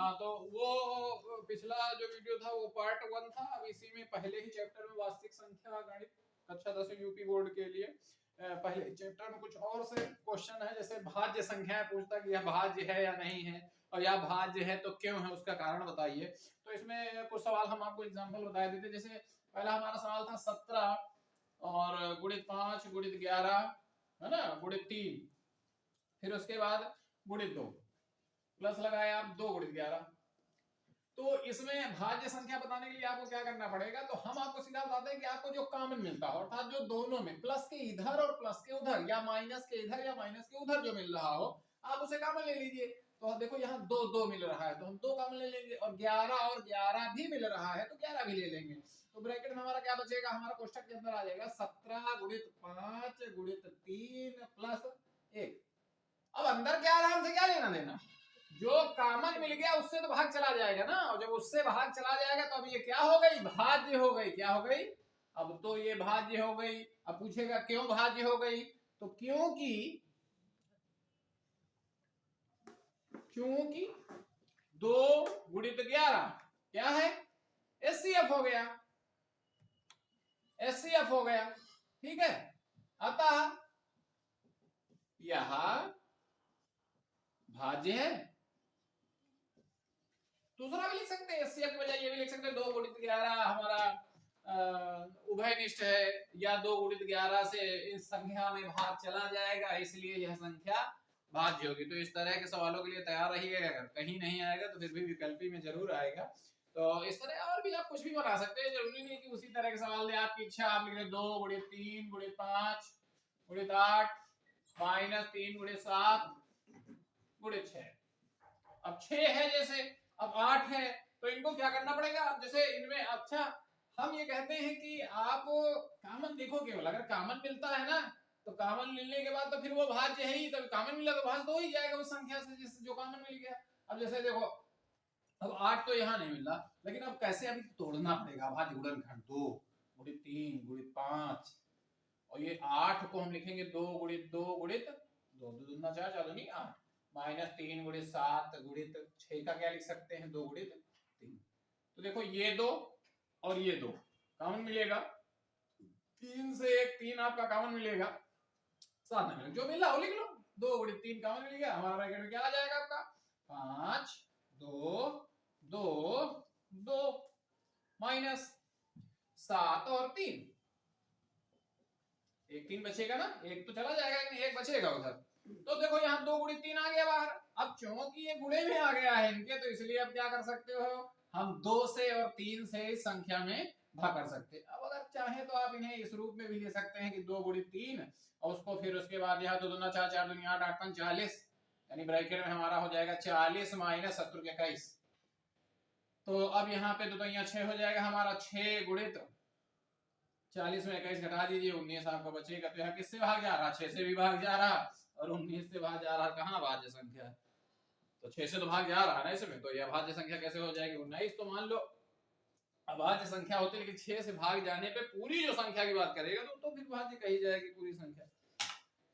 हाँ, तो वो पिछला जो वीडियो था वो पार्ट 1 था। अब इसी में पहले ही चैप्टर में वास्तविक संख्या गणित कक्षा 10 यूपी बोर्ड के लिए पहले चैप्टर में कुछ और से क्वेश्चन है, जैसे भाज्य संख्याएं पूछता कि यह भाज्य है या नहीं है, और यह भाज्य है तो क्यों है, उसका कारण बताइए। तो इसमें कुछ सवाल हम आपको एग्जांपल बता देते। जैसे पहला हमारा सवाल था 17 और गुणित 5 गुणित 11 है ना, गुणित 3, फिर उसके बाद गुणित 2, प्लस लगाया आप 2 गुणित 11। तो इसमें भाज्य संख्या बताने के लिए आपको क्या करना पड़ेगा, तो हम आपको सीधा बताते हैं कि आपको जो कॉमन मिलता है, अर्थात जो दोनों में प्लस के इधर और प्लस के उधर या माइनस के इधर या माइनस के उधर जो मिल रहा हो, आप उसे कॉमन ले लीजिए। तो देखो यहाँ 2 2 मिल रहा है तो हम 2 कॉमन ले लेंगे, और 11 और 11 भी मिल रहा है तो 11 भी ले लेंगे। तो ब्रैकेट में हमारा क्या बचेगा, हमारा कोष्ठक के अंदर आ जाएगा 17 गुणित 5 गुणित 3 प्लस 1। अब अंदर क्या आराम से क्या लेना देना, जो कॉमन मिल गया उससे तो भाग चला जाएगा ना, और जब उससे भाग चला जाएगा तो अब ये क्या हो गई, भाज्य हो गई। क्या हो गई, अब तो ये भाज्य हो गई। अब पूछेगा क्यों भाज्य हो गई, तो क्योंकि 2 गुणित 11 क्या है, एचसीएफ हो गया, एचसीएफ हो गया, ठीक है। अतः यह भाज्य है। दूसरा भी लिख सकते हैं, एचसीएफ के बजाय ये भी लिख सकते हैं 2 गुणित 11 हमारा उभयनिष्ठ है, या 2 गुणित 11 से इस संख्या में भाग चला जाएगा, इसलिए यह संख्या भाज्य होगी। तो इस तरह के सवालों के लिए तैयार रहिएगा। अगर कहीं नहीं आएगा तो फिर भी विकल्पी में जरूर आएगा। तो इस तरह और भी आप कुछ भी बना सकते हैं, जरूरी नहीं कि उसी तरह के सवाल दे, आपकी इच्छा। आप लिख रहे 2 गुणित 3 गुणित 5 गुणित 8 माइनस 3 गुणित 7 गुणित 6। अब 6 है जैसे, अब 8 है, तो इनको क्या करना पड़ेगा। अब जैसे इनमें, अच्छा हम ये कहते हैं कि आप कॉमन देखो केवल, अगर कॉमन मिलता है ना तो कॉमन मिलने के बाद तो फिर वो भाज्य है ही, तब कॉमन मिला तो भाज्य तो हो ही जाएगा उस संख्या से जिस जो कॉमन मिल गया। अब जैसे देखो, अब 8 तो यहाँ नहीं मिला, लेकिन अब कैसे, अभी तोड़ना पड़ेगा भाज्य गुणनखंड। 2 गुणित 3 गुणित 5, और ये 8 को हम लिखेंगे 2 गुणित 2 गुणित 2, 2 दूना 4, 4 दूनी 8, माइनस 3 गुणित 7 गुणित 6 का क्या लिख सकते हैं, 2 गुणित 3। तो देखो ये 2 और ये 2 कॉमन मिलेगा, 3 से 1 3 आपका कॉमन मिलेगा, 7 नहीं मिलेगा, जो मिला वो लिख लो। 2 गुणित 3 कॉमन मिल गया, हमारा ब्रैकेट में क्या आ जाएगा आपका 5 2 2 2 माइनस 7 और 3, एक 3 बचेगा ना, एक तो चला जाएगा लेकिन एक बचेगा उधर। तो देखो यहाँ 2 गुणित 3 आ गया बाहर। अब चूंकि ये गुणे में आ गया है इनके, तो इसलिए अब क्या कर सकते हो, हम 2 से और 3 से इस संख्या में भाग कर सकते हैं। अब अगर चाहे तो आप इन्हें इस रूप में भी ले सकते हैं कि 2 गुणित 3, और उसको फिर उसके बाद यहाँ 2 दूना 4, 4 दूनी 8, 8 पंच 40, यानी ब्रैकेट में हमारा हो जाएगा 40 माइनस 70 के 21। तो अब यहाँ पे 2 तो यहाँ 6 हो जाएगा हमारा, 6 गुणित 40 में 21 घटा दीजिए, 19 आपका बचेगा। तो यहाँ किससे भाग जा रहा, 6 से भी भाग जा रहा और 19 से भाग जा रहा, कहाँ भाज्य संख्या है, तो 6 से तो भाग जा रहा है ना इसमें, तो यह भाज्य संख्या कैसे हो जाएगी 19। तो मान लो अभाज्य संख्या होती है, लेकिन 6 से भाग जाने पे पूरी जो संख्या की बात करेगा तो फिर भाज्य कही जाएगी पूरी संख्या।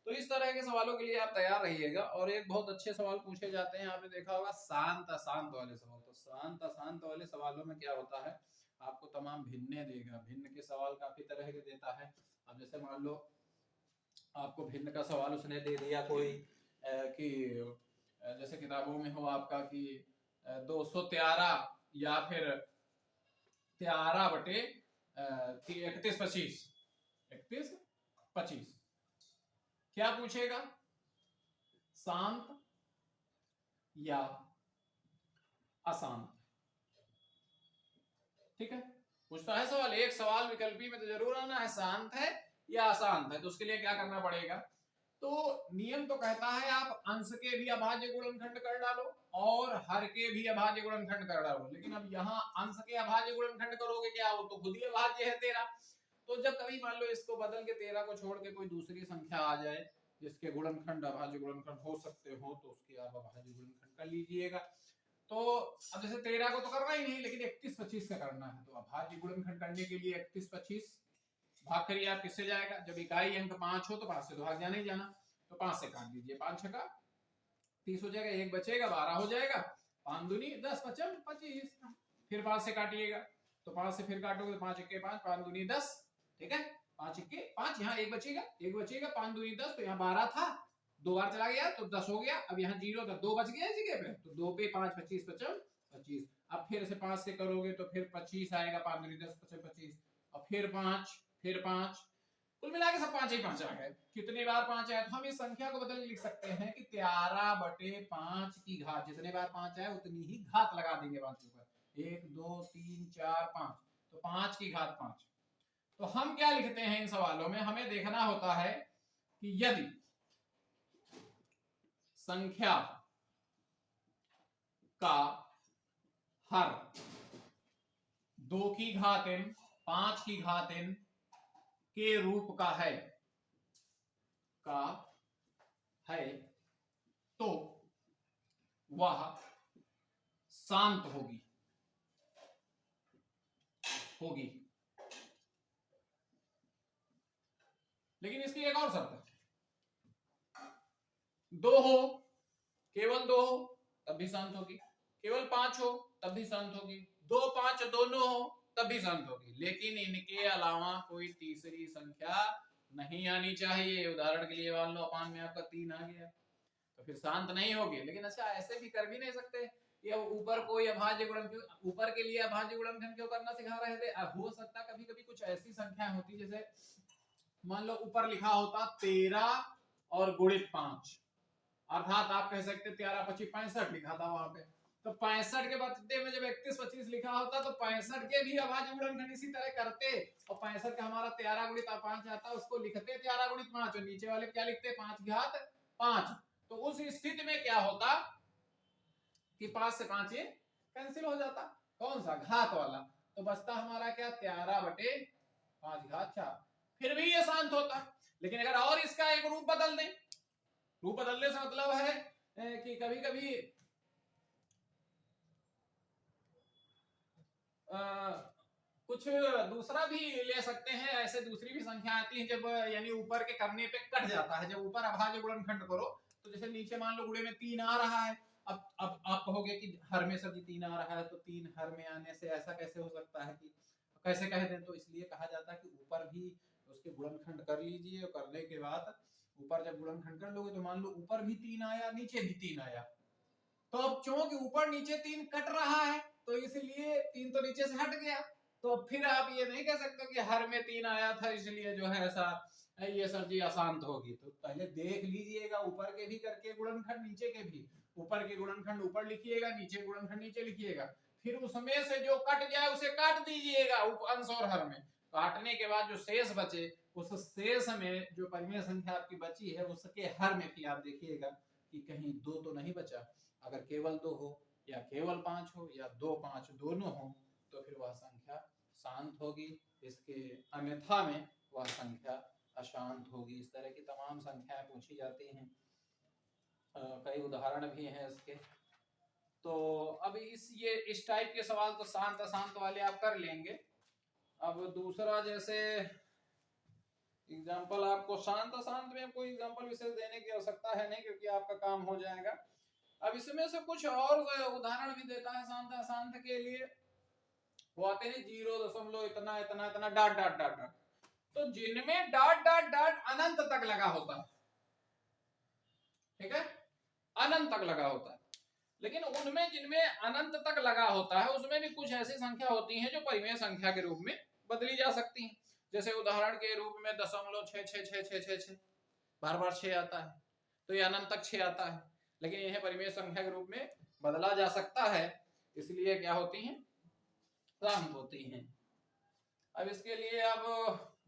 तो इस तरह के सवालों के लिए आप तैयार रहिएगा। और एक बहुत अच्छे सवाल पूछे जाते हैं, आपने देखा होगा शांत अशांत वाले सवाल। तो शांत अशांत वाले सवालों में क्या होता है, आपको तमाम भिन्ने देगा, भिन्न के सवाल काफी तरह के देता है। अब जैसे मान लो आपको भिन्न का सवाल उसने दे दिया कोई कि जैसे किताबों में हो आपका कि 213 या फिर 13 बटे 31 25, 31 25, क्या पूछेगा, शांत या अशांत। ठीक है, पूछता है सवाल, एक सवाल विकल्पी में तो जरूर आना है, शांत है या अशांत है। तो उसके लिए क्या करना पड़ेगा, तो नियम तो कहता है आप अंश के भी अभाज्य गुणनखंड कर डालो और हर के भी अभाज्य गुणनखंड कर डालो। लेकिन अब यहाँ अंश के अभाज्य गुणनखंड करोगे क्या, वो तो खुद ही अभाज्य है 13। तो जब कभी मान लो इसको बदल के 13 को छोड़ के कोई दूसरी संख्या आ जाए जिसके गुणनखंड अभाज्य गुणनखंड हो सकते हो, तो उसके आप अभाज्य गुणनखंड कर लीजिएगा। तो अब जैसे 13 को तो करना ही नहीं, लेकिन 31 25 का करना है। तो अभाज्य गुणनखंड करने के लिए 31 25 भाग करिए, आप किससे जाएगा, जब इकाई अंक 5 हो तो 5 से तो भाग जाना ही जाना, तो 5 से काट दीजिए, 5 छका 30 हो जाएगा, एक बचेगा 12 हो जाएगा, 5 दूनी 10 पचम 25, फिर 5 से काटिएगा तो 5 से फिर काटोगे तो 5 इक्के 5, 5 दूनी 10, ठीक है, 5 इक्के 5, यहाँ एक बचेगा 5 दूनी 10, तो यहाँ 12 था, 2 बार चला गया तो 10 हो गया, अब यहाँ 0 था, 2 बच गया जगह पे, तो 2 पे 5 25 पचम 25, अब फिर से 5 से करोगे तो फिर 25 आएगा, 5 दूनी 10 पचम 25, और फिर 5, कुल मिला के सब 5 ही 5 आ गए। कितनी बार 5 आया, तो हम इस संख्या को बदल लिख सकते हैं कि 13/5 की घात, जितने बार 5 आए उतनी ही घात लगा देंगे 5 के ऊपर, 1 2 3 4 5, तो 5 की घात 5। तो हम क्या लिखते हैं इन सवालों में, हमें देखना होता है कि यदि संख्या का हर 2 की घात n 5 की घात n के रूप का है तो वह शांत होगी। लेकिन इसकी एक और शर्त है, 2 हो, केवल 2 हो तब भी शांत होगी, केवल 5 हो तब भी शांत होगी, 2 5 दोनों हो तब भी शांत होगी, लेकिन इनके अलावा कोई तीसरी संख्या नहीं आनी चाहिए। उदाहरण के लिए मान लो अपान में आपका 3 आ गया तो फिर शांत नहीं होगी। लेकिन अच्छा ऐसे भी कर भी नहीं सकते कि अब ऊपर कोई अभाज्य गुणनखंड, ऊपर के लिए अभाज्य गुणनखंड क्यों करना सिखा रहे थे, हो सकता कभी कभी कुछ ऐसी संख्या होती, जैसे मान लो ऊपर लिखा होता 13 और गुणित 5, अर्थात आप कह सकते 13 25 65 लिखा था वहां पे, तो 65 के बदले में जब 31 25 लिखा होता तो 65 के भी अभाज्य गुणनखंड इसी तरह करते, और 65 का हमारा 13 गुणित 5 आता, उसको लिखते 13 गुणित 5, और नीचे वाले क्या लिखते 5 घात 5। तो उस स्थिति में क्या होता कि 5 से 5 ये कैंसिल हो जाता, कौन सा, घात वाला, तो बचता हमारा क्या 13/5 घात 4, फिर भी ये शांत होता। लेकिन अगर और इसका एक रूप बदल दें, रूप बदलने से मतलब है कि कभी कभी कुछ दूसरा भी ले सकते हैं, ऐसे दूसरी भी संख्या आती है जब यानी ऊपर के करने पे कट जाता है, जब ऊपर अभाज्य गुणनखंड करो तो जैसे नीचे मान लो गुणे में 3 आ रहा है, अब आप कहोगे कि हर में सर जी 3 आ रहा है, तो 3 हर में आने से ऐसा कैसे हो सकता है, कि कैसे कह दें, तो इसलिए कहा जाता है कि ऊपर भी उसके गुणनखंड कर लीजिए, और करने के बाद ऊपर जब गुणनखंड कर लोगे तो मान लो ऊपर भी 3 आया नीचे भी 3 आया, तो अब चूंकि ऊपर नीचे 3 कट रहा है तो इसलिए 3 तो नीचे से हट गया, तो फिर आप ये नहीं कह सकते कि हर में 3 आया था इसलिए जो है ऐसा ये सर जी अशांत होगी। तो पहले देख लीजिएगा ऊपर के भी करके गुणनखंड, नीचे के भी, ऊपर के गुणनखंड ऊपर लिखिएगा, नीचे गुणनखंड नीचे लिखिएगा, फिर उसमें से जो कट जाए उसे काट दीजिएगा अंश और हर में, काटने के बाद जो शेष बचे उस शेष में जो परिमेय संख्या आपकी बची है उसके हर में भी आप देखिएगा कि कहीं 2 तो नहीं बचा। अगर केवल 2 हो या केवल 5 हो या 2 5 दोनों हो तो फिर वह संख्या शांत होगी, इसके अन्यथा में वह संख्या अशांत होगी। इस तरह की तमाम संख्याएं पूछी जाती हैं, कई उदाहरण भी हैं इसके। तो अब इस टाइप के सवाल तो शांत अशांत वाले आप कर लेंगे। अब दूसरा जैसे एग्जाम्पल, आपको शांत अशांत में कोई एग्जाम्पल विशेष देने की आवश्यकता है नहीं, क्योंकि आपका काम हो जाएगा। अब इसमें से कुछ और उदाहरण भी देता है शांत अशांत के लिए, वो आते हैं 0 इतना इतना इतना डॉट डॉट डॉट डॉट, तो जिनमें डॉट डॉट डॉट अनंत तक लगा होता है, ठीक है, अनंत तक लगा होता है, लेकिन उनमें जिनमें अनंत तक लगा होता है उसमें भी कुछ ऐसी संख्या होती है जो परिमेय संख्या के रूप में बदली जा सकती है। जैसे उदाहरण के रूप में 0.66666 बार बार 6 आता है, तो ये अनंत तक 6 आता है, लेकिन यह परिमेय संख्या के रूप में बदला जा सकता है, इसलिए क्या होती हैं, शांत होती हैं। अब इसके लिए आप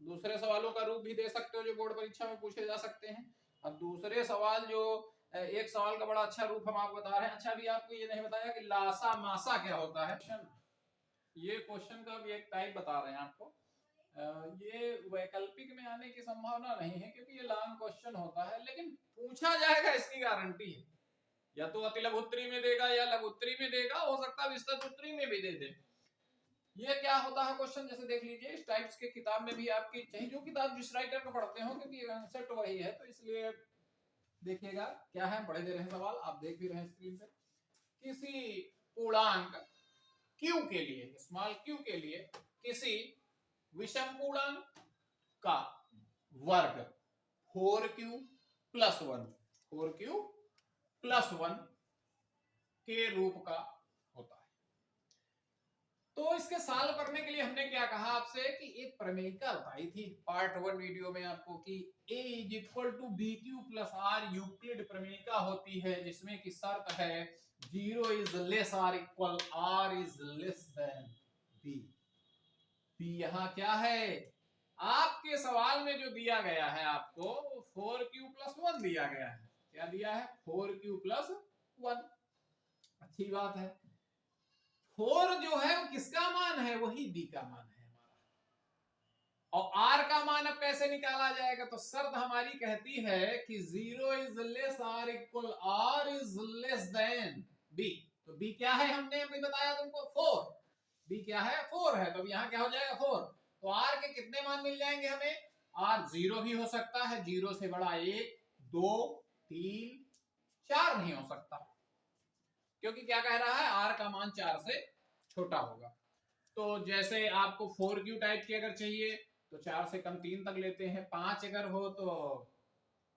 दूसरे सवालों का रूप भी दे सकते हो जो बोर्ड परीक्षा में पूछे जा सकते हैं। अब दूसरे सवाल जो एक सवाल का बड़ा अच्छा रूप हम आपको बता रहे हैं। अच्छा, अभी आपको ये नहीं बताया कि लासा मासा क्या होता है। ये क्वेश्चन का भी एक टाइप बता रहे हैं आपको, ये वैकल्पिक में आने की संभावना नहीं है क्योंकि ये लॉन्ग क्वेश्चन होता है, लेकिन पूछा जाएगा इसकी गारंटी है। या तो अति लघुत्तरी में देगा या लघुत्तरी में देगा, हो सकता है विस्तृत में भी दे दे। ये क्या होता है क्वेश्चन, जैसे देख लीजिए इस टाइप्स के किताब में भी आपकी चाहे जो किताब जिस राइटर को पढ़ते हो, क्योंकि कंसेप्ट वही है, तो इसलिए देखिएगा क्या है, पढ़े दे रहे हैं सवाल, आप देख भी रहे हैं स्क्रीन पे किसी पूर्णांक q के लिए, स्मॉल q के लिए किसी विषम पूर्णांक का वर्ग 4q प्लस 1, 4q प्लस 1 के रूप का होता है। तो इसके सॉल्व करने के लिए हमने क्या कहा आपसे कि एक प्रमेयिका बताई थी पार्ट 1 वीडियो में आपको कि a is equal to b q plus r Euclid प्रमेयिका होती है, जिसमें की शर्त है 0 is less or equal r is less than b। b यहाँ क्या है, आपके सवाल में जो दिया गया है आपको 4q प्लस 1 दिया गया है। क्या दिया है, 4q प्लस 1। अच्छी बात है, 4 जो है वो किसका मान है, वही b का मान है हमारा। और r का मान अब कैसे निकाला जाएगा, तो शर्त हमारी कहती है कि 0 is less or equal r is less than b। तो b क्या है, हमने अभी बताया तुमको 4। b क्या है, 4 है। तो अब यहाँ क्या हो जाएगा 4। तो r के कितने मान मिल जाएंगे हमें, r 0 भी हो सकता है, 0 से बड़ा 1 2 3 4 नहीं हो सकता, क्योंकि क्या कह रहा है, r का मान 4 से छोटा होगा। तो जैसे आपको 4q टाइप की अगर चाहिए तो 4 से कम 3 तक लेते हैं, 5 अगर हो तो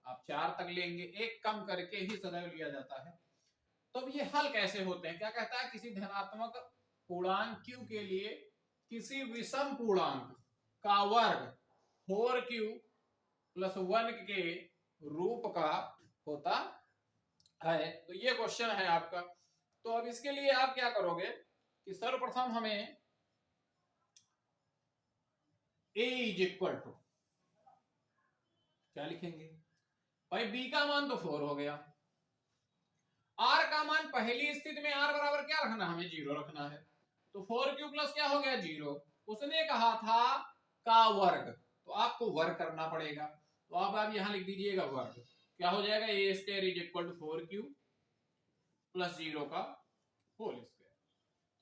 आप 4 तक लेंगे, एक कम करके ही सदैव लिया जाता है। तो अब ये हल कैसे होते हैं, क्या कहता है, किसी धनात्मक पूर्णांक q के लिए किसी विषम पूर्णांक का वर्ग 4q प्लस 1 के रूप का होता है। तो ये क्वेश्चन है आपका। तो अब इसके लिए आप क्या करोगे कि सर्वप्रथम हमें a इज इक्वल टू क्या लिखेंगे भाई, b का मान तो 4 हो गया, r का मान पहली स्थिति में r बराबर क्या रखना, हमें 0 रखना है। तो 4q प्लस क्या हो गया 0, उसने कहा था का वर्ग, तो आपको वर्ग करना पड़ेगा। तो आप यहां लिख दीजिएगा वर्ग, क्या हो जाएगा, a square is equal to 4q plus 0 का होल स्क्वायर।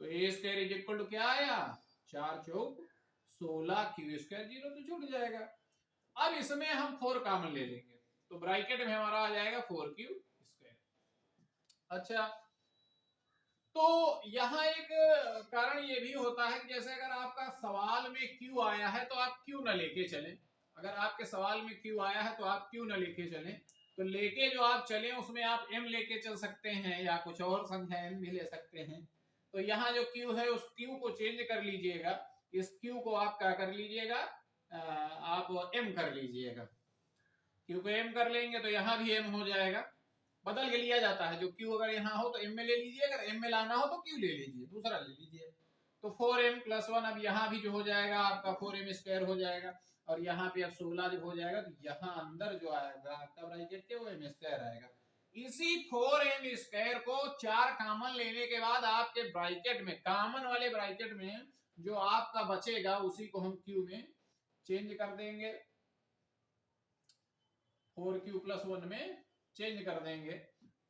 तो a square is equal to क्या आया, 4 चौक 16, q स्क्वायर 0 तो छूट जाएगा। अब इसमें हम 4 कॉमन ले लेंगे, तो ब्रैकेट में हमारा आ जाएगा 4q स्क्वायर। अच्छा, तो यहाँ एक कारण ये भी होता है कि जैसे अगर आपका सवाल में q आया है तो आप q न लेके चलें। अगर आपके सवाल में q आया है तो आप q न लेके चलें, तो लेके जो आप चलें उसमें आप m लेके चल सकते हैं या कुछ और संख्या m भी ले सकते हैं। तो यहाँ जो q है उस q को चेंज कर लीजिएगा, इस q को आप क्या कर लीजिएगा, आप m कर लीजिएगा। q को m कर लेंगे तो यहाँ भी m हो जाएगा, बदल के लिया जाता है। जो q अगर यहाँ हो तो m में ले लीजिए, अगर m में लाना हो तो q ले लीजिए, दूसरा ले लीजिए। तो 4m प्लस 1 अब यहाँ भी जो हो जाएगा आपका 4m स्क्वायर हो जाएगा, और यहाँ पे अब 16 जब हो जाएगा तो यहाँ अंदर जो आएगा आपका ब्रैकेट के वो m स्क्वायर आएगा। इसी 4m स्क्वायर को 4 कॉमन लेने के बाद आपके ब्रैकेट में, कॉमन वाले ब्रैकेट में जो आपका बचेगा उसी को हम q में चेंज कर देंगे, 4q प्लस 1 में चेंज कर देंगे।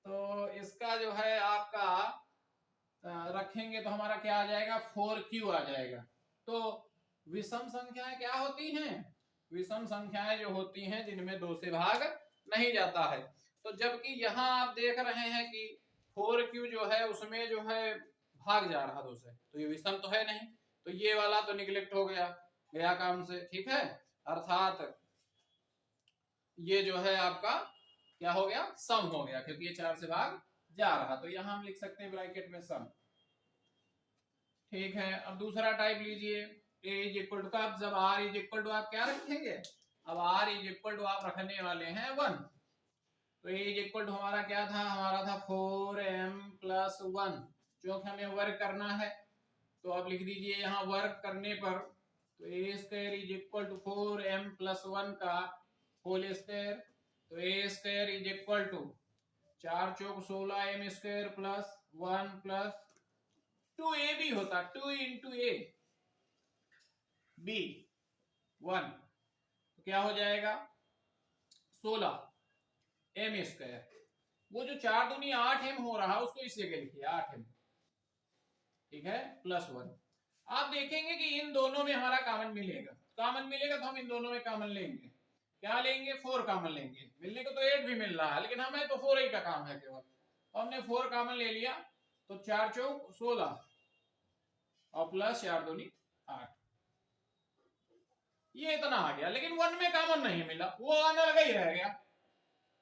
तो इसका जो है आपका रखेंगे तो हमारा क्या आ जाएगा, 4q आ जाएगा। तो विषम संख्याएं क्या होती हैं, विषम संख्याएं जो होती हैं जिनमें 2 से भाग नहीं जाता है। तो जबकि यहाँ आप देख रहे हैं कि 4q जो है उसमें जो है भाग जा रहा 2 से, तो ये विषम तो है नहीं, तो ये वाला तो निगलेक्ट हो गया काम से, ठीक है। अर्थात ये जो है आपका क्या हो गया, सम हो गया, क्योंकि ये 4 से भाग जा रहा। तो यहां हम लिख सकते हैं ब्रैकेट में सम, ठीक है। अब दूसरा टाइप लीजिए, a इज इक्वल टू का, जब r इज इक्वल टू आप क्या रखेंगे, अब r इज इक्वल टू आप रखने वाले हैं 1। तो a इज इक्वल टू हमारा क्या था, हमारा था 4m प्लस 1, क्योंकि हमें वर्ग करना है। तो आप लिख दीजिए यहाँ वर्ग करने पर, तो a square is equal to 4m plus 1 का होल स्क्वायर। तो a square is equal to 4 चौक 16 m square plus 1 plus 2a भी होता, 2 इंटू a b 1, तो क्या हो जाएगा 16 m स्क्वायर। वो जो 4 दूनी 8m हो रहा उसको इस जगह लिखिए 8m, ठीक है, प्लस 1। आप देखेंगे कि इन दोनों में हमारा कॉमन मिलेगा, कॉमन मिलेगा तो हम इन दोनों में कॉमन लेंगे, क्या लेंगे 4 कॉमन लेंगे। मिलने को तो 8 भी मिल रहा है, लेकिन हमें तो 4 ही का काम है केवल, तो हमने 4 कॉमन ले लिया। तो 4 चौक 16 और प्लस 4 दूनी 8, ये इतना आ गया। लेकिन 1 में कॉमन नहीं मिला, वो आने लगा ही रह गया।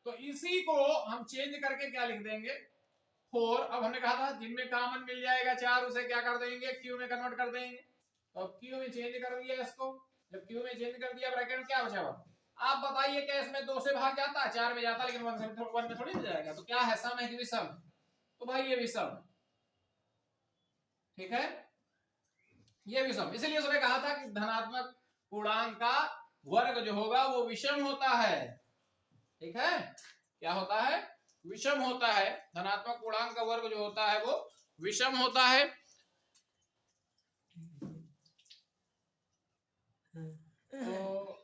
तो इसी को हम चेंज करके क्या लिख देंगे 4। अब हमने कहा था जिनमें कॉमन मिल जाएगा 4 उसे क्या कर देंगे क्यू में कन्वर्ट कर देंगे। तो अब क्यू में चेंज कर दिया इसको, जब क्यू में चेंज कर दिया ब्रैकेट में क्या बचा हुआ। आप बताइए क्या इसमें 2 से भाग जाता है, 4 में जाता, लेकिन 1 में थोड़ी जाएगा। तो क्या है, सम है कि विषम? तो भाई ये विषम, ठीक है, ये विषम। इसलिए उसने कहा था कि धनात्मक पूर्णांक का वर्ग जो होगा वो विषम होता है, ठीक है, क्या होता है, विषम होता है। धनात्मक पूर्णांक का वर्ग जो होता है वो विषम होता है। तो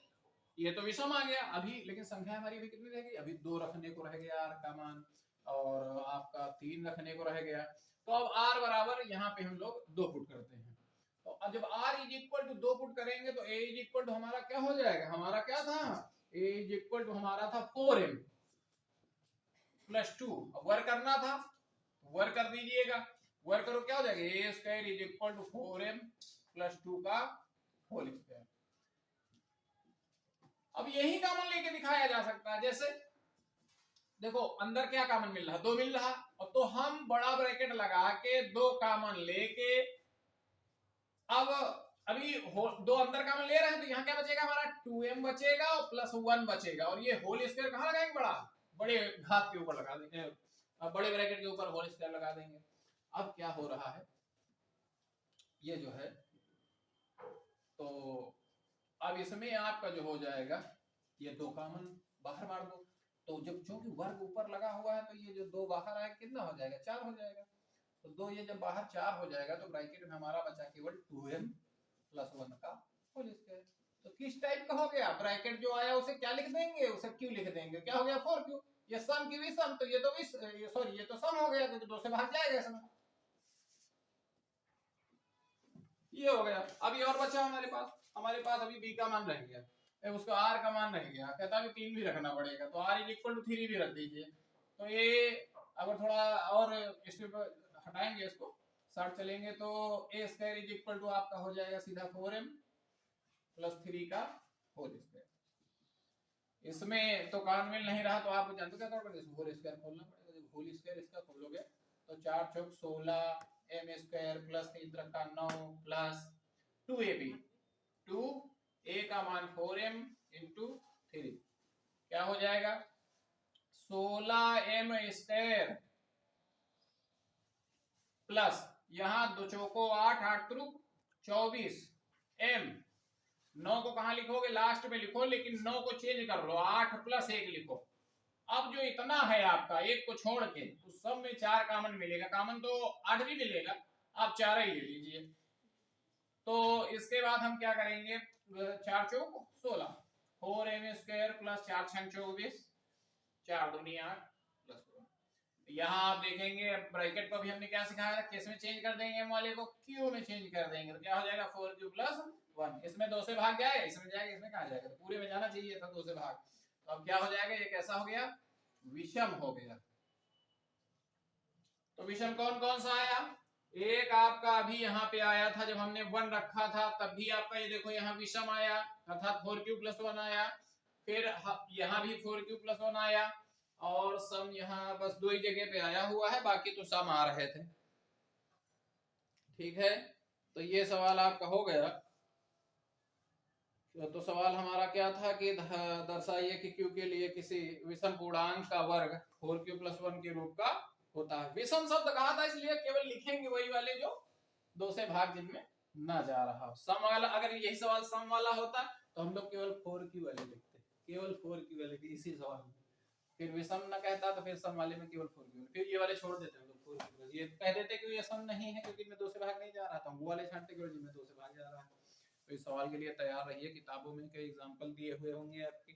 ये तो विषम आ गया अभी, लेकिन संख्या हमारी अभी कितनी रह गई, अभी 2 रखने को रह गया r का मान, और आपका 3 रखने को रह गया। तो अब r बराबर यहाँ पे हम लोग 2 पुट करते हैं। तो अब जब r is equal to 2 put करेंगे तो a इज इक्वल टू हमारा क्या हो जाएगा, हमारा क्या था, a इज इक्वल टू हमारा था 4m प्लस 2। अब वर्क करना था, वर्क कर दीजिएगा, वर्क करो क्या हो जाएगा, a square is equal to 4m plus 2 का होल स्क्वायर। अब यही कॉमन लेके दिखाया जा सकता है। जैसे देखो अंदर क्या कॉमन मिल रहा, 2 मिल रहा, और तो हम बड़ा ब्रैकेट लगा के 2 कॉमन लेके अब अभी 2 अंदर कॉमन ले रहे हैं, तो यहाँ क्या बचेगा हमारा 2m बचेगा और प्लस 1 बचेगा, और ये होल स्क्वायर कहाँ लगाएंगे, बड़े घात के ऊपर लगा देंगे, बड़े ब्रैकेट के ऊपर होल स्क्वायर लगा देंगे। अब क्या हो रहा है, ये जो है, तो अब इसमें आपका जो हो जाएगा ये 2 कॉमन बाहर मार दो, तो जब चूंकि वर्ग ऊपर लगा हुआ है तो ये जो 2 बाहर आए कितना हो जाएगा, 4 हो जाएगा। तो 2 ये जब बाहर 4 हो जाएगा तो ब्रैकेट में हमारा बचा केवल 2m प्लस 1 का होल स्क्वायर। तो किस टाइप का हो गया, ब्रैकेट जो आया उसे क्या लिख देंगे, उसे q लिख देंगे, क्या हो गया 4q। ये सम की विषम, तो ये तो सॉरी ये तो सम हो गया क्योंकि 2 से भाग जाएगा इसमें, ये हो गया। अभी और बचा हमारे पास अभी b का मान रह गया, उसको r का मान रह गया, कहता है 3 भी रखना पड़ेगा, तो r इज इक्वल टू 3 भी रख दीजिए। तो ये अगर थोड़ा और स्टेप हटाएंगे, इसको शॉर्ट चलेंगे, तो a square is equal to आपका हो जाएगा सीधा 4m प्लस 3 का होल स्क्वायर। इसमें तो कॉमन मिल नहीं रहा, तो आप जानते क्या करोगे, होल स्क्वायर खोलना पड़ेगा। जब होल स्क्वायर इसका खोलोगे तो 4 चौक 16 m स्क्वायर प्लस 3 का 9 प्लस 2ab, 2a का मान 4m इंटू 3 क्या हो जाएगा 16m स्क्वायर प्लस यहाँ 2 चौको 8, 8 त्रुक 24 m। 9 को कहां लिखोगे, लास्ट में लिखो, लेकिन 9 को चेंज कर लो, 8 प्लस 1 लिखो। अब जो इतना है आपका एक को छोड़ के, तो सब में 4 कॉमन मिलेगा, कॉमन तो 8 भी मिलेगा, आप 4 ही ले लीजिए। तो इसके बाद हम क्या करेंगे, 4 चौक 16, 4m स्क्वायर प्लस 4 छंग 24, 4 दूनी 8 प्लस 1। यहाँ आप देखेंगे ब्रैकेट को भी हमने क्या सिखाया, किस में चेंज कर देंगे, वाले को क्यू में चेंज कर देंगे, तो क्या हो जाएगा 4q प्लस 1। इसमें 2 से भाग जाएगा, इसमें जाएगा, इसमें कहाँ जाएगा, तो पूरे में जाना चाहिए था 2 से भाग। तो अब क्या हो जाएगा, ये कैसा हो गया, विषम हो गया। तो विषम कौन कौन सा आया, एक आपका अभी यहाँ पे आया था जब हमने 1 रखा था, तब भी आपका ये देखो यहाँ विषम आया, अर्थात 4q प्लस 1 आया। फिर यहाँ भी 4q प्लस 1 आया, और सम यहाँ बस 2 ही जगह पे आया हुआ है, बाकी तो सम आ रहे थे, ठीक है। तो ये सवाल आपका हो गया। तो सवाल हमारा क्या था कि दर्शाइए कि q के लिए किसी विषम पूर्णांक का वर्ग 4q प्लस 1 के रूप का होता है। विषम शब्द कहा था इसलिए केवल लिखेंगे वही वाले जो 2 से भाग जिनमें ना जा रहा हो। सम वाला, अगर यही सवाल सम वाला होता तो हम लोग केवल 4q वाले लिखते, केवल 4q वाले इसी सवाल में। फिर विषम ना कहता तो फिर सम वाले में केवल 4q, फिर ये वाले छोड़ देते हम लोग 4q, ये कह देते कि ये सम नहीं है क्योंकि इनमें 2 से भाग नहीं जा रहा था, वो वाले छांटते केवल जिनमें 2 से भाग जा रहा है। तो इस सवाल के लिए तैयार रहिए, किताबों में कई एग्जांपल दिए हुए होंगे आपकी।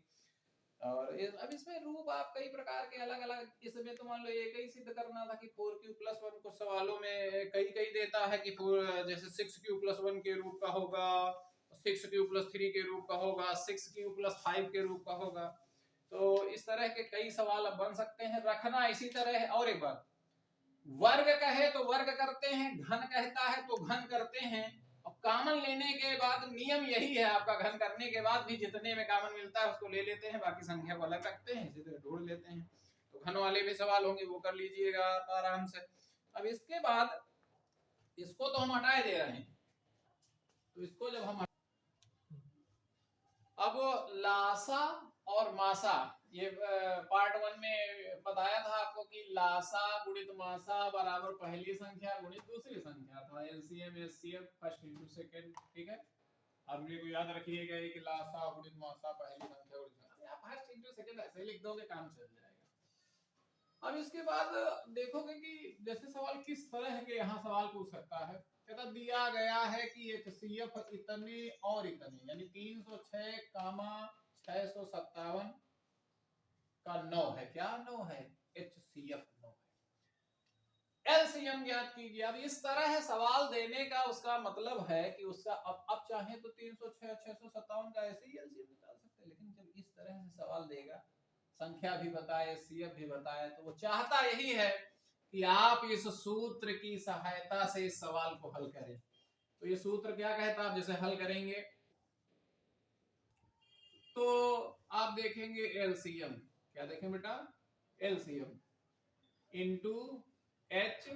और अब इसमें रूप आप कई प्रकार के अलग अलग, इसमें तो मान लो एक ही सिद्ध करना था कि 4q प्लस 1 को सवालों में कई कई देता है कि जैसे 6q प्लस 1 के रूप का होगा, 6q प्लस 3 के रूप का होगा, 6q प्लस 5 के रूप का होगा। तो इस तरह के कई सवाल अब बन सकते हैं, रखना इसी तरह है। और एक बात, वर्ग कहे तो वर्ग करते हैं, घन कहता है तो घन करते हैं। और कॉमन लेने के बाद नियम यही है आपका, घन करने के बाद भी जितने में कॉमन मिलता है उसको ले लेते हैं, बाकी संख्या को अलग रखते हैं, इसी तरह ढूंढ लेते हैं। तो घन वाले भी सवाल होंगे वो कर लीजिएगा आप आराम से। अब इसके बाद इसको तो हम हटाए दे रहे हैं, तो इसको जब हम अब लासा और मासा, ये पार्ट 1 में बताया था आपको कि लासा गुणित मासा बराबर पहली संख्या गुणित दूसरी संख्या था, LCM HCF first into second. ठीक है, आप मेरे को याद रखिएगा कि लासा गुणित मासा पहली संख्या गुणित, आप फर्स्ट इनटू सेकंड ऐसे लिख दोगे काम चल जाएगा। अब इसके बाद देखोगे कि जैसे सवाल किस तरह के यहाँ सवाल पूछ सकता है, कहता दिया गया है कि एचसीएफ इतने और इतने, यानी 306 कामा 657 का 9 है। क्या 9 है? एचसीएफ 9 है। एलसीएम ज्ञात कीजिए। अब इस तरह है सवाल देने का, उसका मतलब है कि उसका अब चाहे तो 306 657 का ऐसे ही एलसीएम निकाल सकते हैं, लेकिन जब इस तरह से सवाल देगा, संख्या भी बताए सीएफ भी बताए, तो वो चाहता यही है कि आप इस सूत्र की सहायता से इस सवाल को हल करें। तो ये सूत्र क्या कहता है, आप जैसे हल करेंगे तो आप देखेंगे एलसीएम, क्या देखें बेटा, LCM into H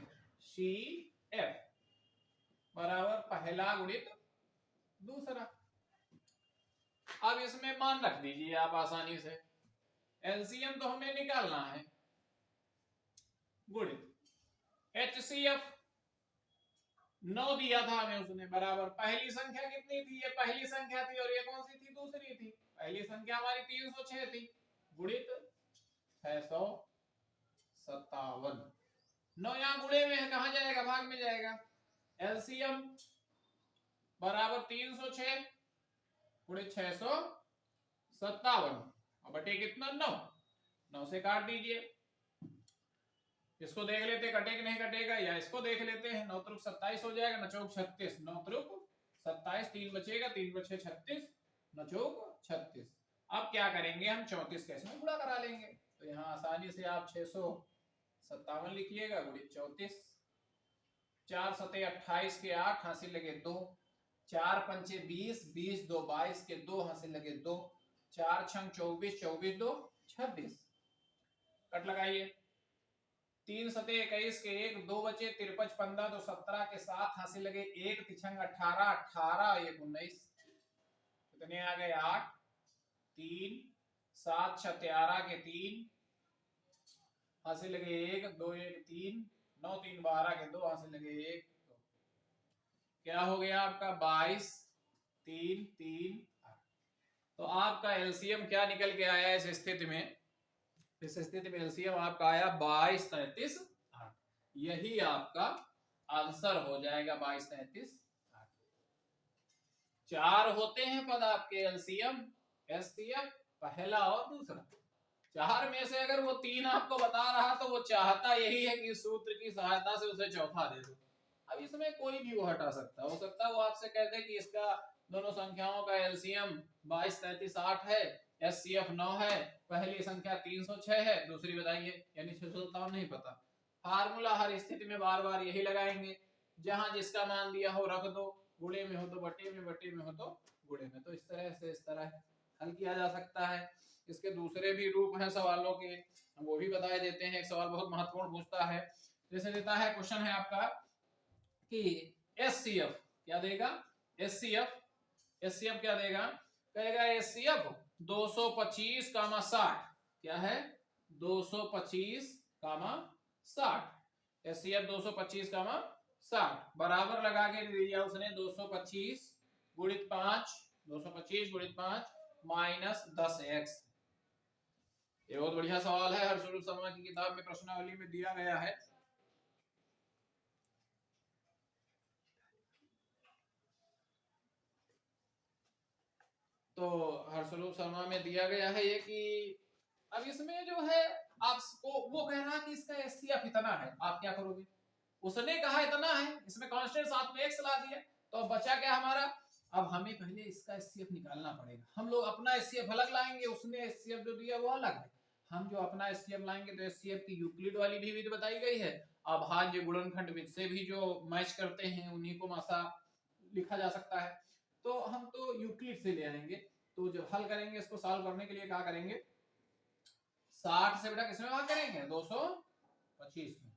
C F बराबर पहला गुणित दूसरा। अब इसमें मान रख दीजिए आप आसानी से, एलसीएम तो हमें निकालना है, गुणित एचसीएफ 9 दिया था हमें उसने, बराबर पहली संख्या कितनी थी, ये पहली संख्या थी और ये कौन सी थी, दूसरी थी। पहली संख्या हमारी 306 थी, गुणित 657। 9 यहाँ गुणे में है, कहां जाएगा, भाग में जाएगा। एलसीएम बराबर 306 गुणित 657 और बटे कितना 9, 9 से काट दीजिए। इसको देख लेते कटे कि नहीं कटेगा, या इसको देख लेते हैं। 9 त्रुक 27 हो जाएगा, 9 चौक 36, 9 त्रुक 27, 3 बचेगा, 3 बचे 36, 9 चौक 36। अब क्या करेंगे हम, 34 का इसमें गुणा करा लेंगे। तो यहाँ आसानी से आप 657 लिखिएगा गुणित 34, 4 सते 28 के 8 हासिल लगे 2, 4 पंचे 20, 20 2 22 के 2 हासिल लगे 2, 4 छंग 24, 24 2 26। कट लगाइए, 3 सते 21 के 1, 2 बचे 53, 15 2 17 के 7 हासिल लगे 1, तिछंग 18, 18 1 19, कितने आ गए 8, 3 7 6 13 के 3 हासिल लगे 1, 2 1 3, 9 3 12 के 2 हासिल लगे 1, 2। क्या हो गया आपका 22 3 3 8। तो आपका एलसीएम क्या निकल के आया इस स्थिति में, इस स्थिति में एलसीएम आपका आया 22 33 8। यही आपका आंसर हो जाएगा 22 33 8। 4 होते हैं पद आपके एलसीएम एचसीएफ, पहला और दूसरा। 4 में से अगर वो 3 आपको बता रहा तो वो चाहता यही है कि सूत्र की सहायता से उसे चौथा दे दो। अब इसमें कोई भी वो हटा सकता, हो सकता है वो आपसे कह दे कि इसका दोनों संख्याओं का एलसीएम 22 33 8 है, एचसीएफ 9 है, पहली संख्या 306 है, दूसरी बताइए, यानी 657 नहीं पता। फार्मूला हर स्थिति में बार बार यही लगाएंगे, जहां जिसका मान दिया हो रख दो, गुणे में हो तो बटे में, बटे में हो तो गुणे में। तो इस तरह से इस तरह हल किया जा सकता है। इसके दूसरे भी रूप हैं सवालों के, वो भी बताए देते हैं। एक सवाल बहुत महत्वपूर्ण पूछता है, जैसे देता है, क्वेश्चन है आपका कि एचसीएफ क्या देगा, एचसीएफ एचसीएफ क्या देगा, कहेगा एचसीएफ 225 कामा 60, क्या है 225 कामा 60, एचसीएफ 225 कामा 60 बराबर लगा के दिया उसने 225 गुणित 5, 225 गुणित 5 माइनस 10x। ये बहुत बढ़िया सवाल है, हर्षरूप शर्मा की किताब में प्रश्नावली में दिया गया है। तो हर्षरूप शर्मा में दिया गया है ये कि अब इसमें जो है आपको वो कह रहा कि इसका एचसीएफ इतना है, आप क्या करोगे, उसने कहा इतना है, इसमें कांस्टेंट साथ में x ला दिया, तो अब बचा क्या हमारा, अब हमें पहले इसका एचसीएफ निकालना पड़ेगा। हम लोग अपना एचसीएफ अलग लाएंगे, उसने एचसीएफ जो दिया वो अलग है। हम जो अपना एचसीएफ लाएंगे तो एचसीएफ की यूक्लिड वाली भी विधि बताई गई है, अभाज्य गुणनखंड विधि से भी जो मैच करते हैं उन्हीं को मासा लिखा जा सकता है। तो हम तो यूक्लिड से ले आएंगे। तो जब हल करेंगे इसको सॉल्व करने के लिए क्या करेंगे, 60 से बेटा किसमें भाग करेंगे, 225 में।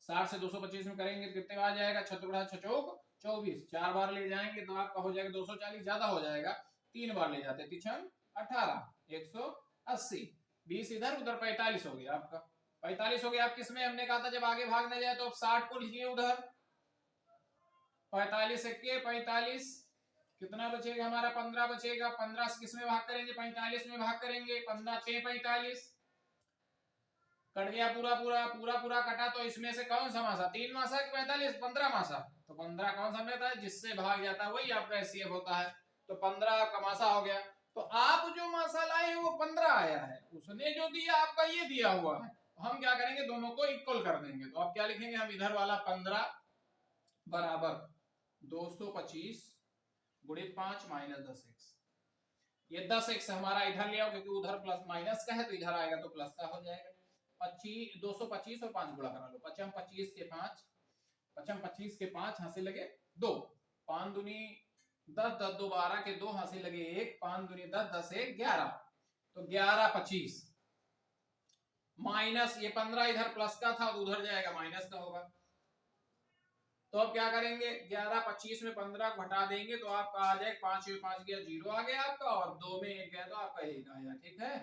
60 से 225 में करेंगे तो कितने आ जाएगा, 6 गुणा 6 चौक 24, 4 बार ले जाएंगे तो आपका हो जाएगा 240, ज्यादा हो जाएगा, 3 बार ले जाते 3 18 180, 20 इधर उधर 45 हो गया आपका, 45 हो गया। आप किसमें, हमने कहा था जब आगे भागने जाए तो अब 60 को लिखिए उधर, 45 के 45 कितना बचेगा हमारा, 15 बचेगा। 15 से किसमें भाग करेंगे, 45 में भाग करेंगे, 15 6 45 कट गया, पूरा पूरा पूरा पूरा कटा। तो इसमें से कौन सा मासा, 3 मासा कि 45, 15 मासा, तो 15 कौन सा रहता है, जिससे भाग जाता है वही आपका एचसीएफ होता है। तो 15 का मासा हो गया। तो आप जो मासा लाए वो 15 आया है, उसने जो दिया आपका ये दिया हुआ है, तो हम क्या करेंगे, दोनों को इक्वल कर देंगे। तो आप क्या लिखेंगे, हम इधर वाला 15 बराबर 225 गुणित 5 माइनस 10x, ये 10x हमारा इधर ले आओ क्योंकि उधर प्लस माइनस का है तो इधर आएगा तो प्लस का हो जाएगा। 225 और 5 गुणा करा लो, 55 25 के 5, 55 25 के 5 हासिल लगे 2, 5 दूनी 10, 10 2 12 के 2 हासिल लगे 1, 5 दूनी 10, 10 1 11, तो 11 25 माइनस ये 15 इधर प्लस का था तो उधर जाएगा माइनस का होगा। तो अब क्या करेंगे, 11 25 में 15 घटा देंगे तो आपका आ जाएगा 5 में 5 गया 0 आ गया आपका, और 2 में 1 गया तो आपका 1 आया, ठीक है।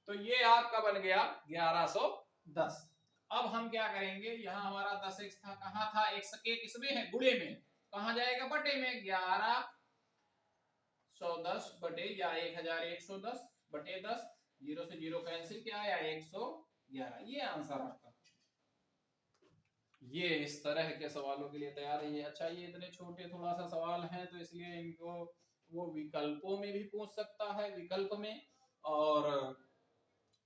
तो ये आपका बन गया 1110। अब हम क्या करेंगे, यहाँ हमारा 10x था, कहाँ था, x के किसमें है, गुणे में, कहाँ जाएगा, बटे में, 1110 बटे या 1110 बटे 10, 0 से 0 कैंसिल, क्या आया 111, ये आंसर आपका। ये इस तरह के सवालों के लिए तैयार है। अच्छा ये इतने छोटे थोड़ा सा सवाल हैं तो इसलिए इनको वो विकल्पों में भी पूछ सकता है, विकल्प में, और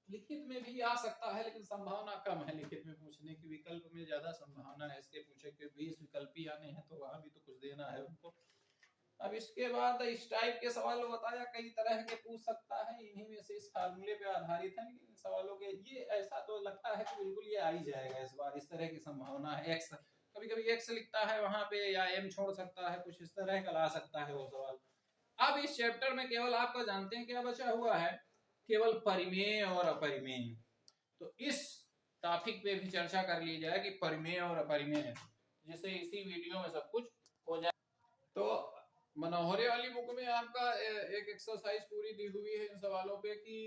लिखित में भी आ सकता है, लेकिन संभावना कम है लिखित में पूछने की, विकल्प में ज्यादा संभावना है इसके पूछे कि 20 विकल्पी आने हैं तो वहां भी तो कुछ देना है उनको। अब इसके बाद इस टाइप के सवाल बताया कई तरह के पूछ सकता है, इन्हीं में से इस फार्मूले पे आधारित है, लेकिन सवालों के ये ऐसा तो लगता है कि बिल्कुल ये आ ही जाएगा इस बार, इस तरह की संभावना है। एक्स कभी कभी एक्स लिखता है वहां पे या एम छोड़ सकता है, कुछ इस तरह का ला सकता है वो सवाल। अब इस चैप्टर में केवल आपका जानते हैं क्या बचा हुआ है, केवल परिमेय और अपरिमेय। तो इस टॉपिक पे भी चर्चा कर ली जाए कि परिमेय और अपरिमेय, जिससे इसी वीडियो में सब कुछ हो जाए। तो मनोहरे वाली बुक में आपका एक एक्सरसाइज पूरी दी हुई है इन सवालों पे कि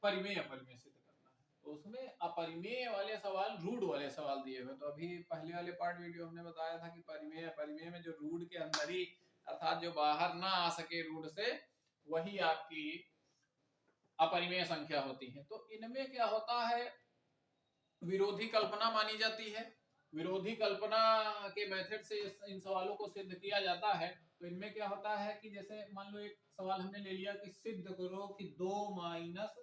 परिमेय अपरिमेय सिद्ध करना है, तो उसमें अपरिमेय वाले सवाल, रूट वाले सवाल दिए हुए। तो अभी पहले वाले पार्ट वीडियो हमने बताया था कि परिमेय अपरिमेय में जो रूट के अंदर ही, अर्थात जो बाहर ना आ सके रूट से, वही आपकी अपरिमेय संख्या होती है। तो इनमें क्या होता है, विरोधी कल्पना मानी जाती है, विरोधी कल्पना के मेथड से इन सवालों को सिद्ध किया जाता है। तो इनमें क्या होता है कि जैसे मान लो एक सवाल हमने ले लिया कि सिद्ध करो कि 2 माइनस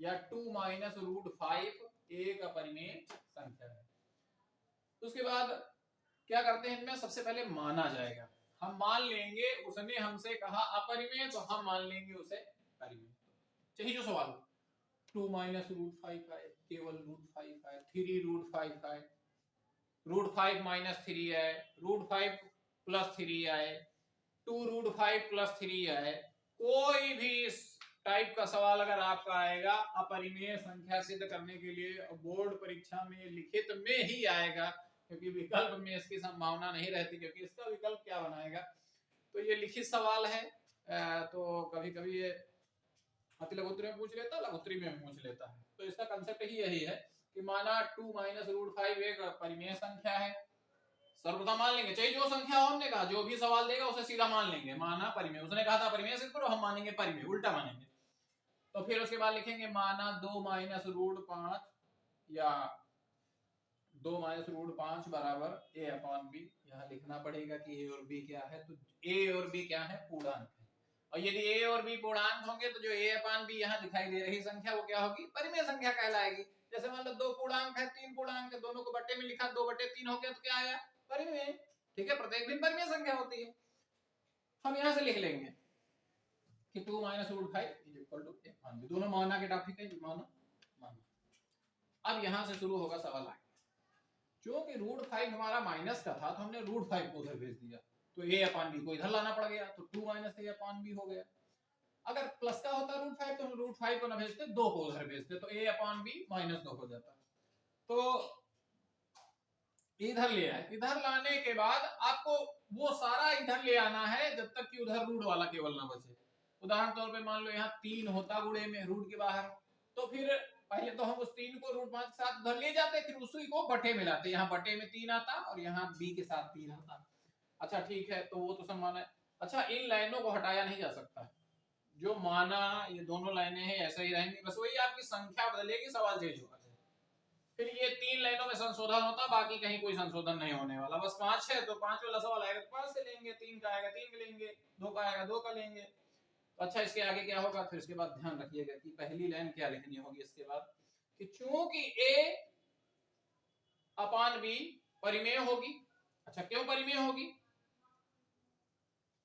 या 2 माइनस रूट 5 एक अपरिमेय संख्या है। उसके बाद क्या करते हैं, इनमें सबसे पहले माना जाएगा, हम मान लेंगे उसने हमसे कहा अपरिमेय तो हम मान लेंगे उसे परिमेय। चाहिए जो सवाल 2 माइनस रूट 5 आए, केवल रूट 5 आए, 3 रूट 5 आए, रूट 5 माइनस 3 आए, रूट 5 प्लस 3 आए, 2 रूट 5 प्लस 3 आए, कोई भी इस टाइप का सवाल अगर आपका आएगा अपरिमेय संख्या सिद्ध करने के लिए, बोर्ड परीक्षा में लिखित में ही आएगा, क्योंकि विकल्प में इसकी संभावना नहीं रहती, क्योंकि इसका विकल्प क्या बनाएगा। तो ये लिखित सवाल है, तो कभी कभी ये अति लघुत्तरी में पूछ लेता, लघुत्तरी में पूछ लेता है। तो इसका कंसेप्ट ही यही है कि माना 2 माइनस रूट 5 एक परिमेय संख्या है, सर्वप्रथम मान लेंगे, चाहे जो संख्या हो, हमने कहा जो भी सवाल देगा उसे सीधा मान लेंगे, माना परिमेय, उसने कहा था परिमेय सिद्ध करो, हम मानेंगे परिमेय, उल्टा मानेंगे। तो फिर उसके बाद लिखेंगे माना 2 माइनस रूट 5 या 2 माइनस रूट 5 बराबर a अपॉन b। यहाँ लिखना पड़ेगा कि a और b क्या है, तो a और b क्या है, पूर्णांक है, और यदि a और b पूर्णांक होंगे तो जो a अपॉन b यहाँ दिखाई दे रही संख्या वो क्या होगी, परिमेय संख्या कहलाएगी। जैसे मान लो 2 पूर्णांक है, 3 पूर्णांक है, दोनों को बट्टे में लिखा, 2/3 हो गया तो क्या आया, परिमेय, ठीक है, प्रत्येक भिन्न परिमेय संख्या होती है। हम यहाँ से लिख लेंगे कि 2 minus root 5 is equal to a upon b, दोनों माना के टॉपिक है, माना माना। अब यहां से शुरू होगा सवाल आगे। क्योंकि √5 हमारा माइनस का था तो हमने √5 को उधर भेज दिया, तो a/b को इधर लाना पड़ गया, तो 2 - a/b हो गया। अगर प्लस का होता √5 तो हम √5 को ना भेजते, 2 को उधर भेजते, तो a/b -2 हो जाता। तो इधर ले आए, इधर लाने के बाद आपको वो सारा इधर ले आना है जब तक कि उधर रूट वाला केवल ना बचे। उदाहरण तौर पे मान लो यहाँ 3 होता गुणे में रूट के बाहर, तो फिर पहले तो हम उस 3 को √5 के साथ उधर ले जाते, फिर उसी को बटे में लाते, यहाँ बटे में 3 आता और यहाँ b के साथ 3 आता। अच्छा ठीक है, तो वो तो सब माना है। अच्छा इन लाइनों को हटाया नहीं जा सकता, जो माना ये दोनों लाइनें हैं ऐसे ही रहेंगी, बस वही आपकी संख्या बदलेगी, सवाल चेंज होगा। फिर ये 3 लाइनों में संशोधन होता, बाकी कहीं कोई संशोधन नहीं होने वाला। बस 5 है तो 5 वाला सवाल आएगा 5 से लेंगे, 3 का आएगा 3 का लेंगे, 2 का आएगा 2 का लेंगे। तो अच्छा इसके आगे क्या होगा, फिर इसके बाद ध्यान रखिएगा कि पहली लाइन क्या लिखनी होगी इसके बाद, कि चूंकि a/b परिमेय होगी। अच्छा क्यों परिमेय होगी,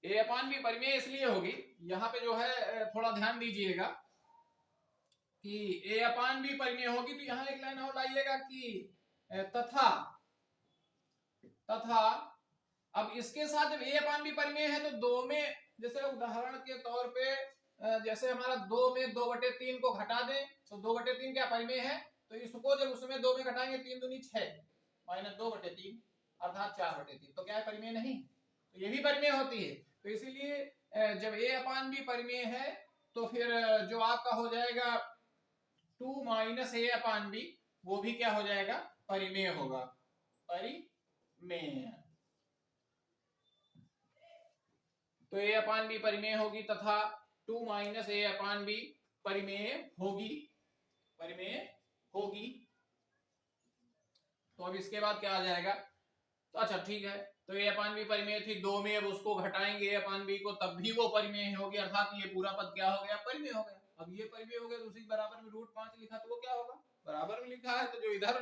a/b परिमेय इसलिए होगी, यहाँ पे जो है थोड़ा ध्यान दीजिएगा कि a/b परिमेय होगी, तो यहाँ एक लाइन और लाइएगा कि तथा अब इसके साथ जब a/b परिमेय है तो 2 में, जैसे उदाहरण के तौर पे जैसे हमारा 2 में 2/3 को घटा दें तो 2/3 क्या परिमेय है, तो इसको जब उसमें 2 में घटाएंगे 3 दूनी 6 -2/3 अर्थात 4/3, तो क्या है परिमेय नहीं, तो ये भी परिमेय होती है। तो इसीलिए जब a/b परिमेय है तो फिर जो आपका हो जाएगा 2 - a/b वो भी क्या हो जाएगा, परिमेय होगा, परिमेय। तो a/b परिमेय होगी तथा 2 - a/b परिमेय होगी, परिमेय होगी। तो अब इसके बाद क्या आ जाएगा, तो अच्छा ठीक है, तो a/b परिमेय थी 2 में, अब उसको घटाएंगे a/b को तब भी वो परिमेय होगी, अर्थात ये पूरा पद क्या हो गया, परिमेय हो गया। अब ये परिमेय हो गया तो उसी बराबर में √5 लिखा, तो वो क्या होगा, बराबर में लिखा है तो जो इधर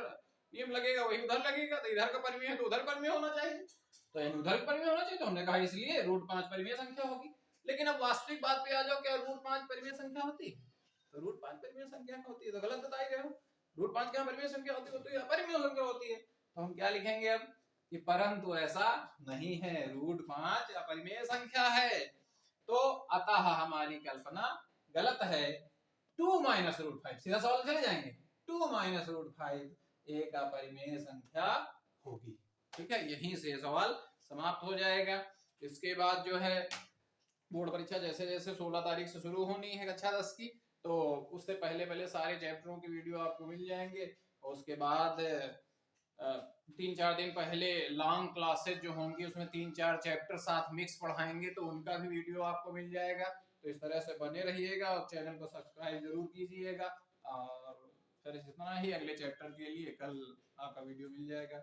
नियम लगेगा वही उधर लगेगा, तो इधर का परिमेय है तो उधर परिमेय होना चाहिए, तो उधर परिमेय होना चाहिए, तो हमने कहा इसलिए √5 परिमेय संख्या होगी। लेकिन अब वास्तविक बात पे आ जाओ, क्या √5 परिमेय संख्या होती है, तो √5 परिमेय संख्या होती है, तो गलत बता ही रहे हो, √5 क्या परिमेय संख्या होती है, तो यह परिमेय संख्या होती है। तो हम क्या लिखेंगे अब कि परंतु ऐसा नहीं है, √5 अपरिमेय संख्या है, तो अतः हमारी कल्पना गलत है। 2 - √5 सीधा सवाल चले जाएंगे, 2 - √5 एक अपरिमेय संख्या होगी। ठीक है, यहीं से सवाल समाप्त हो जाएगा। इसके बाद जो है बोर्ड परीक्षा जैसे जैसे 16 तारीख से शुरू होनी है कक्षा 10 की, तो उससे पहले सारे चैप्टरों की वीडियो आपको मिल जाएंगे, और उसके बाद 3-4 दिन पहले लॉन्ग क्लासेस जो होंगी उसमें 3-4 चैप्टर साथ मिक्स पढ़ाएंगे, तो उनका भी वीडियो आपको मिल जाएगा। तो इस तरह से बने रहिएगा और चैनल को सब्सक्राइब जरूर कीजिएगा, और फिर इतना ही, अगले चैप्टर के लिए कल आपका वीडियो मिल जाएगा।